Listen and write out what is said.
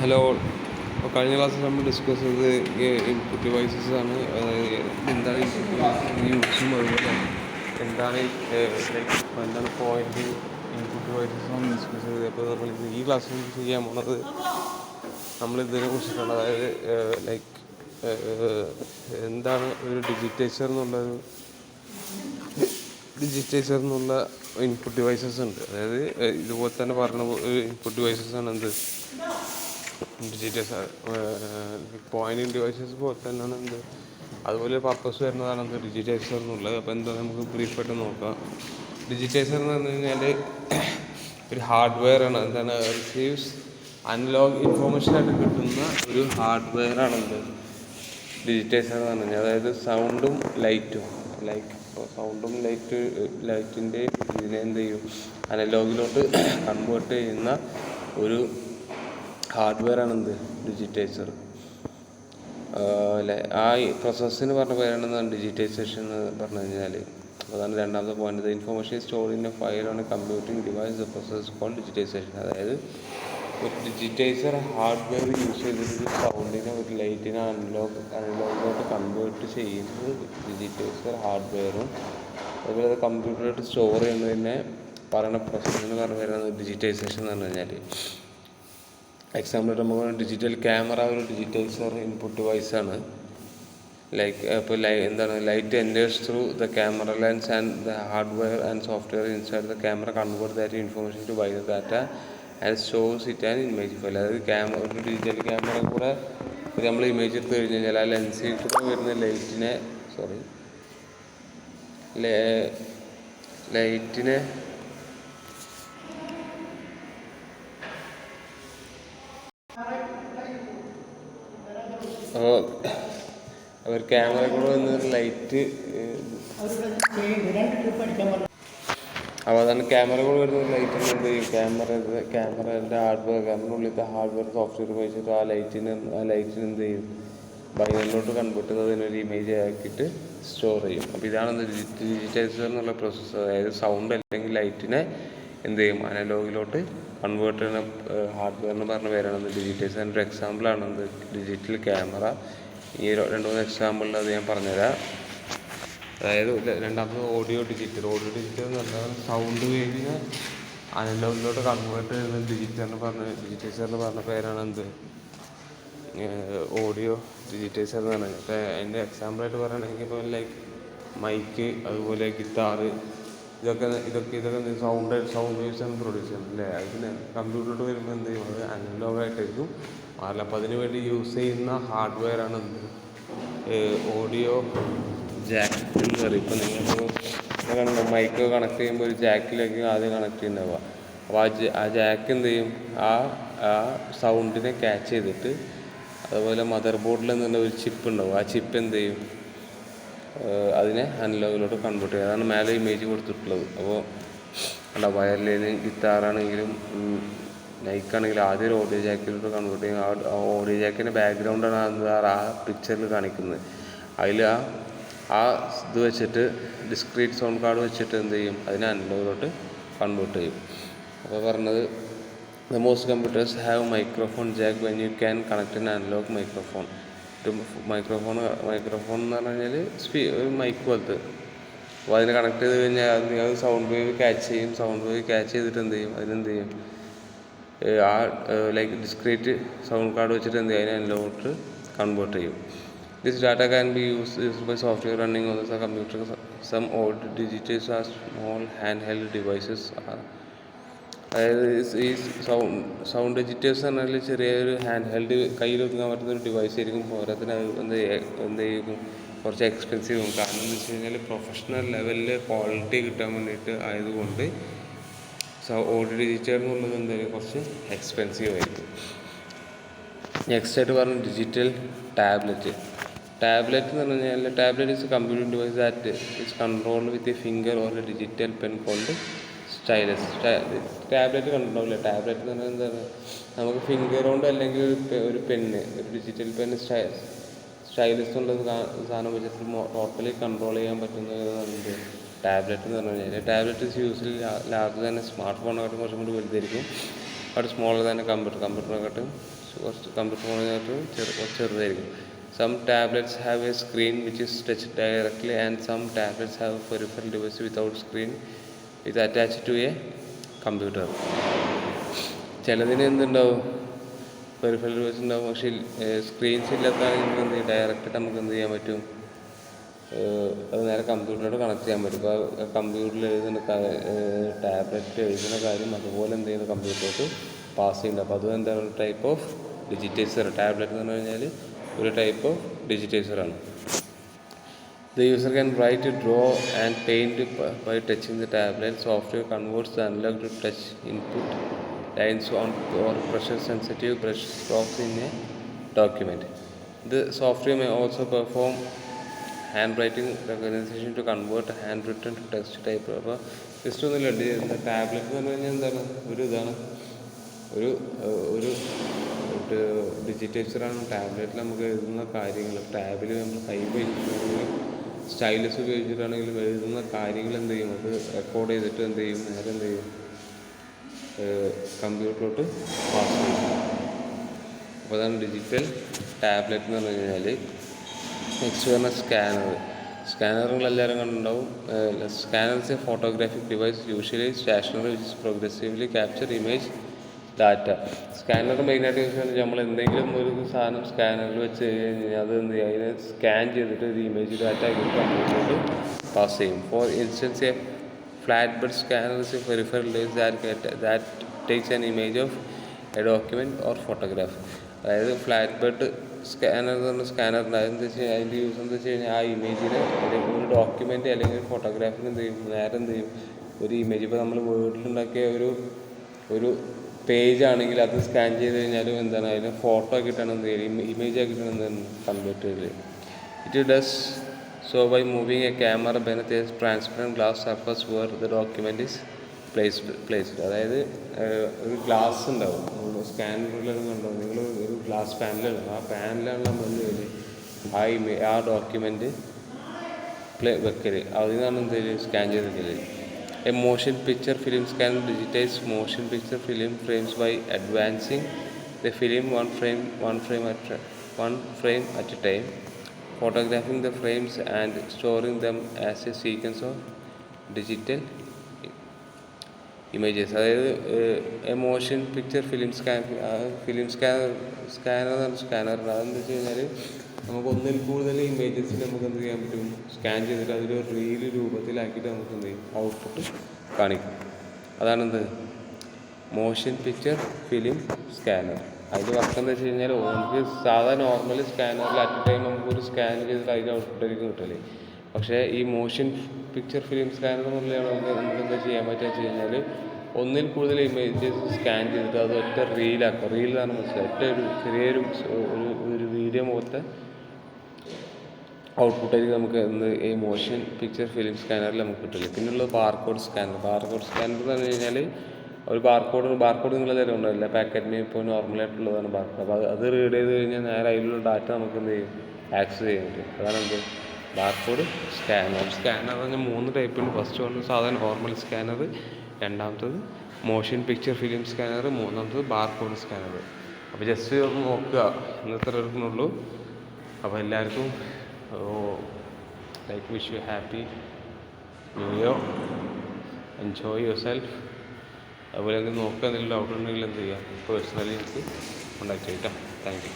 Hello. അപ്പോൾ കഴിഞ്ഞ ക്ലാസ്സിൽ നമ്മൾ ഡിസ്കസ് ചെയ്തത് ഇൻപുട്ട് ഡിവൈസസ് ആണ്. അതായത് എന്താണ് ഇൻപുട്ട് ഡിവൈസസ് യൂസും, അതുപോലെ എന്താണ് എന്താണ് പോയിന്റ് ഇൻപുട്ട് ഡിവൈസസ് ആണ് ഡിസ്കസ് ചെയ്തത്. അപ്പോൾ നമ്മൾ ഈ ക്ലാസ്സിൽ ചെയ്യാൻ പോകുന്നത് നമ്മൾ ഇതിനെ കുറിച്ചിട്ടാണ്. അതായത് എന്താണ് ഒരു ഡിജിറ്റൈസർ എന്നുള്ള ഇൻപുട്ട് ഡിവൈസസ് ഉണ്ട്. അതായത് ഇതുപോലെ തന്നെ പറഞ്ഞ ഇൻപുട്ട് ഡിവൈസസ് ആണ് എന്ത് ഡിജിറ്റൈസർ. പോയിൻറ്റിങ് ഡിവൈസസ് പോലെ തന്നെയാണ് എന്ത് അതുപോലെ പർപ്പസ് വരുന്നതാണ് എന്ത് ഡിജിറ്റൈസർ എന്നുള്ളത്. അപ്പോൾ എന്താ നമുക്ക് ബ്രീഫായിട്ട് നോക്കാം. ഡിജിറ്റൈസർ എന്ന് പറഞ്ഞു കഴിഞ്ഞാൽ ഒരു ഹാർഡ്വെയർ ആണ്. എന്താണ് റിസീവ്സ് അനലോഗ് ഇൻഫോർമേഷനായിട്ട് കിട്ടുന്ന ഒരു ഹാർഡ്വെയർ ആണ് എന്ത് ഡിജിറ്റൈസർ എന്ന് പറഞ്ഞു കഴിഞ്ഞാൽ. അതായത് സൗണ്ടും ലൈറ്റും ലൈറ്റിൻ്റെ ഇതിനെ എന്ത് ചെയ്യും അനലോഗിലോട്ട് കൺവേർട്ട് ചെയ്യുന്ന ഒരു ഹാർഡ്വെയർ ആണ് എന്ത് ഡിജിറ്റൈസർ. ആ പ്രോസസ്സിന് പറഞ്ഞ പേരാണ് ഡിജിറ്റൈസേഷൻ എന്ന് പറഞ്ഞു കഴിഞ്ഞാൽ. അതാണ് രണ്ടാമത്തെ point. The information stored in a file on a computing device the process called digitization. അതായത് ഒരു ഡിജിറ്റൈസർ ഹാർഡ്വെയർ യൂസ് ചെയ്തിട്ട് ഒരു സൗണ്ടിനെ ഒരു ലൈറ്റിനെ അനലോഗിലോട്ട് കൺവേർട്ട് ചെയ്യുന്നത് ഡിജിറ്റൈസർ ഹാർഡ്വെയറും, അതുപോലെ അത് കമ്പ്യൂട്ടറിലോട്ട് സ്റ്റോർ ചെയ്യുന്നതിനെ പറയുന്ന പ്രോസസ്സിന് പറഞ്ഞു വരുന്നത് ഡിജിറ്റൈസേഷൻ എന്ന് പറഞ്ഞു കഴിഞ്ഞാൽ. എക്സാമ്പിൾ നമുക്ക് ഡിജിറ്റൽ ക്യാമറ ഒരു ഡിജിറ്റൈസർ ഇൻപുട്ട് ഡിവൈസാണ്. ഇപ്പോൾ എന്താണ് light enters through the camera lens and the hardware and software inside the camera convert that information to binary data and stores it and image file. അതായത് ഒരു digital camera കൂടെ നമ്മൾ image എടുത്ത് കഴിഞ്ഞ് കഴിഞ്ഞാൽ ആ ലെൻസിൽ കൂടെ വരുന്ന ലൈറ്റിനെ ഒരു ക്യാമറ കൂടെ വന്ന് ലൈറ്റ് അപ്പോൾ അതാണ് ക്യാമറ കൂടെ വരുന്ന ലൈറ്റിന് എന്ത് ചെയ്യും ക്യാമറേൻ്റെ ക്യാമറയുള്ളിലത്തെ ഹാർഡ്വെയർ സോഫ്റ്റ്വെയർ ഉപയോഗിച്ചിട്ട് ആ ലൈറ്റിന് എന്ത് ചെയ്യും ബൈനറിലോട്ട് കൺവേർട്ട് ചെയ്ത് അതിനൊരു ഇമേജ് ആക്കിയിട്ട് സ്റ്റോർ ചെയ്യും. അപ്പോൾ ഇതാണ് ഡിജിറ്റൈസർ എന്നുള്ള പ്രോസസ്സ്. അതായത് സൗണ്ട് അല്ലെങ്കിൽ ലൈറ്റിനെ എന്ത് ചെയ്യും അനലോഗിലോട്ട് കൺവേർട്ട് ചെയ്യുന്ന ഹാർഡ്വെയറിന് പറഞ്ഞ പേരാണ് ഡിജിറ്റൈസറിൻ്റെ ഒരു എക്സാമ്പിളാണ് ഡിജിറ്റൽ ക്യാമറ. ഈ 2-3 എക്സാമ്പിളിൽ അത് ഞാൻ പറഞ്ഞുതരാം. അതായത് രണ്ടാമത് ഓഡിയോ ഡിജിറ്റൽ എന്ന് പറഞ്ഞാൽ സൗണ്ട് വേവിനെ അനലോഗിലോട്ട് കൺവേർട്ട് ചെയ്യുന്ന ഡിജിറ്റൈസറിന് പറഞ്ഞ പേരാണ് ഓഡിയോ ഡിജിറ്റൈസർ എന്ന് പറഞ്ഞത്. അപ്പോൾ അതിൻ്റെ എക്സാമ്പിളായിട്ട് പറയുകയാണെങ്കിൽ ഇപ്പോൾ മൈക്ക്, അതുപോലെ ഗിത്താറ്, ഇതൊക്കെ സൗണ്ട് വേവ്സ് ആണ് പ്രൊഡ്യൂസ് ചെയ്യുന്നത് അല്ലേ. അതിന് കമ്പ്യൂട്ടറിലോട്ട് വരുമ്പോൾ എന്ത് ചെയ്യും അത് അനലോഗായിട്ടായിരിക്കും മാറില്ല. അപ്പോൾ അതിന് വേണ്ടി യൂസ് ചെയ്യുന്ന ഹാർഡ്വെയർ ആണ് ഓഡിയോ ജാക്ക് എന്ന് പറയും. ഇപ്പോൾ നിങ്ങൾക്ക് മൈക്ക് കണക്ട് ചെയ്യുമ്പോൾ ഒരു ജാക്കിലേക്ക് ആദ്യം കണക്ട് ചെയ്യുന്നുണ്ടാവുക. അപ്പോൾ ആ ജാക്ക് എന്ത് ചെയ്യും ആ സൗണ്ടിനെ ക്യാച്ച് ചെയ്തിട്ട്, അതുപോലെ മദർ ബോർഡിൽ നിന്ന് ഒരു ചിപ്പ് ഉണ്ടാവും. ആ ചിപ്പ് എന്ത് ചെയ്യും അതിനെ അനലോഗിലോട്ട് കൺവേർട്ട് ചെയ്യും. അതാണ് മേലെ ഇമേജ് കൊടുത്തിട്ടുള്ളത്. അപ്പോൾ വയലിൻ, ഗിത്താറാണെങ്കിലും മൈക്കാണെങ്കിലും ആദ്യം ഒരു ഓഡിയോ ജാക്കിലോട്ട് കൺവേർട്ട് ചെയ്യും. ആ ഓഡിയോ ജാക്കിൻ്റെ ബാക്ക്ഗ്രൗണ്ടാണ് ആ പിക്ചറിൽ കാണിക്കുന്നത്. അതിൽ ആ ഇത് വെച്ചിട്ട് ഡിസ്ക്രീറ്റ് സൗണ്ട് കാർഡ് വെച്ചിട്ട് എന്ത് ചെയ്യും അതിനെ അനലോഗിലോട്ട് കൺവേർട്ട് ചെയ്യും. അപ്പോൾ പറഞ്ഞത് the most computers have microphone jack when you can connect an analogue microphone. ഒരു മൈക്രോഫോൺ എന്ന് പറഞ്ഞു കഴിഞ്ഞാൽ ഒരു മൈക്ക് പോലത്തെ. അപ്പോൾ അതിനെ കണക്ട് ചെയ്ത് കഴിഞ്ഞാൽ അത് സൗണ്ട് വേവ് ക്യാച്ച് ചെയ്യും. സൗണ്ട് വേവ് ക്യാച്ച് ചെയ്തിട്ട് എന്ത് ചെയ്യും ആ ഡിസ്ക്രീറ്റ് സൗണ്ട് കാർഡ് വെച്ചിട്ട് എന്ത് ചെയ്യും അതിനെ അനലോഗിലോട്ട് കൺവേർട്ട് ചെയ്യും. This data can be used by software running on the computer. Some old digitals are small handheld devices. അതായത് ഈ സൗണ്ട് ഡിജിറ്റേഴ്സ് എന്ന് പറഞ്ഞാൽ ചെറിയൊരു ഹാൻഡ് ഹെൽഡ് കയ്യിൽ ഒതുങ്ങാൻ പറ്റുന്ന ഒരു ഡിവൈസ് ആയിരിക്കും. പോരാത്തിന് എന്ത് ചെയ്യും കുറച്ച് എക്സ്പെൻസീവ്. കാരണം എന്ന് വെച്ച് കഴിഞ്ഞാൽ പ്രൊഫഷണൽ ലെവലിൽ ക്വാളിറ്റി കിട്ടാൻ വേണ്ടിയിട്ട് ആയതുകൊണ്ട് ഓഡിയോ ഡിജിറ്റൽ എന്നുള്ളത് എന്തായാലും കുറച്ച് എക്സ്പെൻസീവ് ആയിരിക്കും. നെക്സ്റ്റ് ആയിട്ട് പറഞ്ഞു ഡിജിറ്റൽ ടാബ്ലറ്റ് എന്ന് പറഞ്ഞു കഴിഞ്ഞാൽ tablet is a computing device that is controlled with a finger or a digital pen called stylus. Tablet കണ്ടിട്ടുണ്ടാവില്ല. ടാബ്ലറ്റ് എന്ന് പറഞ്ഞാൽ എന്താണ് നമുക്ക് ഫിംഗർ കൊണ്ട് അല്ലെങ്കിൽ ഒരു പെന്ന്, ഒരു ഡിജിറ്റൽ പെന്ന് സ്റ്റൈലസ് എന്നുള്ള സാധനം വെച്ചിട്ട് ടോട്ടലി കൺട്രോൾ ചെയ്യാൻ പറ്റുന്നത് ടാബ്ലറ്റ് എന്ന് പറഞ്ഞു കഴിഞ്ഞാൽ. ടാബ്ലറ്റ് ഇസ് യൂസ്വലി ലാർജർ തന്നെ സ്മാർട്ട് ഫോണായിട്ട് കുറച്ചും കൂടി വലുതായിരിക്കും. ബട്ട് സ്മോളർ ദാൻ എ കമ്പ്യൂട്ടറിനെക്കാട്ടും കമ്പ്യൂട്ടർ ഫോണിനെക്കാട്ടും ചെറുതായിരിക്കും. Some tablets have a screen which is touched directly, and some tablets have a peripheral device without screen is attached to a computer. ചിലതിന് എന്തുണ്ടാവും, പെരിഫറൽ ഡിവൈസ് ഉണ്ടാവും, പക്ഷേ സ്ക്രീൻസ് ഇല്ലാത്തതാണെങ്കിൽ നമുക്ക് എന്ത് ചെയ്യും, ഡയറക്റ്റായിട്ട് നമുക്ക് എന്ത് ചെയ്യാൻ പറ്റും, അത് നേരെ കമ്പ്യൂട്ടറിലോട്ട് കണക്ട് ചെയ്യാൻ പറ്റും. ഇപ്പോൾ കമ്പ്യൂട്ടറിൽ എഴുതുന്ന ടാബ്ലറ്റ് എഴുതുന്ന കാര്യം അതുപോലെ എന്ത് ചെയ്യുന്ന കമ്പ്യൂട്ടറിലോട്ട് പാസ് ചെയ്യുന്നുണ്ട്. അപ്പോൾ അതും എന്താണ്, ഒരു ടൈപ്പ് ഓഫ് ഡിജിറ്റൈസർ. ടാബ്ലറ്റ് എന്ന് പറഞ്ഞു കഴിഞ്ഞാൽ ഒരു ടൈപ്പ് ഓഫ് ഡിജിറ്റൈസറാണ്. The user can write, draw and paint by touching the tablet. Software converts the analog to touch input lines on or pressure-sensitive brush strokes in a document. The software may also perform handwriting recognition to convert handwritten to text type. അപ്പോൾ just ഒന്നുമില്ല, tablet എന്ന് പറഞ്ഞു കഴിഞ്ഞാൽ എന്താണ്, ഒരു ഡിജിറ്റൈസറാണ്. ടാബ്ലറ്റിൽ നമുക്ക് എഴുതുന്ന കാര്യങ്ങൾ, ടാബിൽ നമ്മൾ കൈ ഉപയോഗിച്ചിട്ടാണെങ്കിലും സ്റ്റൈലസ് ഉപയോഗിച്ചിട്ടാണെങ്കിലും എഴുതുന്ന കാര്യങ്ങൾ എന്ത് ചെയ്യും, അത് റെക്കോർഡ് ചെയ്തിട്ട് എന്ത് ചെയ്യും, നേരെ എന്ത് ചെയ്യും, കമ്പ്യൂട്ടറിലോട്ട് പാസ് ചെയ്യും. അപ്പോൾ അതാണ് ഡിജിറ്റൽ ടാബ്ലറ്റ് എന്ന് പറഞ്ഞു കഴിഞ്ഞാൽ. നെക്സ്റ്റ് പറഞ്ഞാൽ സ്കാനറുകൾ എല്ലാവരും കണ്ടിട്ടുണ്ടാവും. Scanner is a photographic device usually stationary which is progressively capture image data. Scanner മെയിനായിട്ട് യൂസ് ചെയ്യുന്നത് നമ്മൾ എന്തെങ്കിലും ഒരു സാധനം സ്കാനറിൽ വെച്ച് കഴിഞ്ഞാൽ അത് എന്ത് ചെയ്യും, അതിനെ സ്കാൻ ചെയ്തിട്ട് ഒരു ഇമേജ് ഡാറ്റ കമ്പ്യൂട്ടറിലോട്ട് പാസ് ചെയ്യും. For instance A flat bed scanner is A peripheral device that takes an image of A document or photograph. അതായത് ഫ്ലാറ്റ് ബെഡ് സ്കാനർ എന്ന് പറഞ്ഞ സ്കാനറിൻ്റെ അതെന്താ വെച്ച് കഴിഞ്ഞാൽ അതിൻ്റെ യൂസ് എന്താ വെച്ച് കഴിഞ്ഞാൽ ആ ഇമേജിന് അല്ലെങ്കിൽ ഒരു ഡോക്യുമെൻ്റ് അല്ലെങ്കിൽ ഒരു ഫോട്ടോഗ്രാഫിന് എന്ത് ചെയ്യും, നേരെ എന്ത് ചെയ്യും, ഒരു ഇമേജ് ഇപ്പോൾ നമ്മൾ വേർഡിലുണ്ടാക്കിയ ഒരു പേജ് ആണെങ്കിൽ അത് സ്കാൻ ചെയ്ത് കഴിഞ്ഞാലും എന്താണ്, അതിന് ഫോട്ടോ ആക്കിയിട്ടാണ് എന്ത് ചെയ്യുക, ഇമേജ് ആക്കിയിട്ടാണ് എന്താണ് കൺവേർട്ട് ചെയ്തത്. It does so by moving a camera beneath a transparent glass surface where the document is placed. അതായത് ഒരു ഗ്ലാസ് ഉണ്ടാവും, സ്കാനറിലൊന്നും ഉണ്ടാവും, നിങ്ങൾ ഒരു ഗ്ലാസ് പാനലാണ്, ആ പാനലാണ് നമ്മൾ എന്ത് ചെയ്യൽ ആ ഡോക്യുമെൻറ്റ് വെക്കൽ, അതിൽ നിന്നാണ് എന്ത് ചെയ്യൽ സ്കാൻ ചെയ്ത് വെക്കൽ. A motion picture film scanner digitizes motion picture film frames by advancing the film one frame at a time, photographing the frames and storing them as a sequence of digital images. അതായത് motion picture scanner അതെന്താ വെച്ച് കഴിഞ്ഞാൽ നമുക്ക് ഒന്നിൽ കൂടുതൽ ഇമേജസിൽ നമുക്ക് എന്ത് ചെയ്യാൻ പറ്റും, സ്കാൻ ചെയ്തിട്ട് അതൊരു റീൽ രൂപത്തിലാക്കിയിട്ട് നമുക്ക് എന്ത് ചെയ്യും, ഔട്ട്പുട്ട് കാണിക്കും. അതാണെന്ത് മോഷൻ പിക്ചർ ഫിലിം സ്കാനർ. അതിൻ്റെ വർക്ക് എന്താ വെച്ച് കഴിഞ്ഞാൽ നമുക്ക് സാധാരണ നോർമൽ സ്കാനറിൽ അറ്റ് എ ടൈം നമുക്കൊരു സ്കാൻ ചെയ്തിട്ട് അതിൻ്റെ ഔട്ട്പുട്ടായിരിക്കും കിട്ടല്. പക്ഷേ ഈ മോഷൻ പിക്ചർ ഫിലിം സ്കാനർ എന്നുള്ളത് നമുക്ക് എന്താ ചെയ്യാൻ പറ്റുക വെച്ച് കഴിഞ്ഞാൽ ഒന്നിൽ കൂടുതൽ ഇമേജസ് സ്കാൻ ചെയ്തിട്ട് അത് ഒറ്റ റീലാക്കുക. റീലാണ് മനസ്സിലായി, ഒറ്റ ഒരു ചെറിയൊരു ഒരു വീഡിയോ പോലത്തെ ഔട്ട്പുട്ടായിരിക്കും നമുക്ക് ഈ മോഷൻ പിക്ചർ ഫിലിം സ്കാനറിൽ നമുക്ക് കിട്ടില്ല. പിന്നുള്ളത് ബാർകോഡ് സ്കാനർ എന്ന് പറഞ്ഞു കഴിഞ്ഞാൽ ഒരു ബാർകോഡ് നിങ്ങളെല്ലാവരും ഉണ്ടാവില്ല, പാക്കറ്റിന് ഇപ്പോൾ നോർമലായിട്ടുള്ളതാണ് ബാർകോഡ്. അപ്പോൾ അത് റീഡ് ചെയ്ത് കഴിഞ്ഞാൽ നേരെ അതിലുള്ള ഡാറ്റ നമുക്ക് എന്ത് ചെയ്യും, ആക്സസ് ചെയ്യാൻ പറ്റും. അതാണ് എന്ത് ബാർകോഡ് സ്കാനർ എന്ന് പറഞ്ഞാൽ 3 ടൈപ്പുണ്ട്. ഫസ്റ്റ് വൺ സാധാരണ നോർമൽ സ്കാനർ, രണ്ടാമത്തത് മോഷൻ പിക്ചർ ഫിലിം സ്കാനർ, മൂന്നാമത്തത് ബാർകോഡ് സ്കാനർ. അപ്പോൾ ജസ്റ്റ് ഒന്ന് നോക്കുക, ഇന്നത്തെ എടുക്കുന്നുള്ളൂ. അപ്പോൾ എല്ലാവർക്കും wish you happy new year, enjoy yourself. അതുപോലെ നോക്കുക, എന്തെങ്കിലും ഡൗട്ട് ഉണ്ടെങ്കിൽ എന്ത് ചെയ്യുക, പേഴ്സണലി എനിക്ക് കോൺടാക്ട് ചെയ്യാം. Thank you.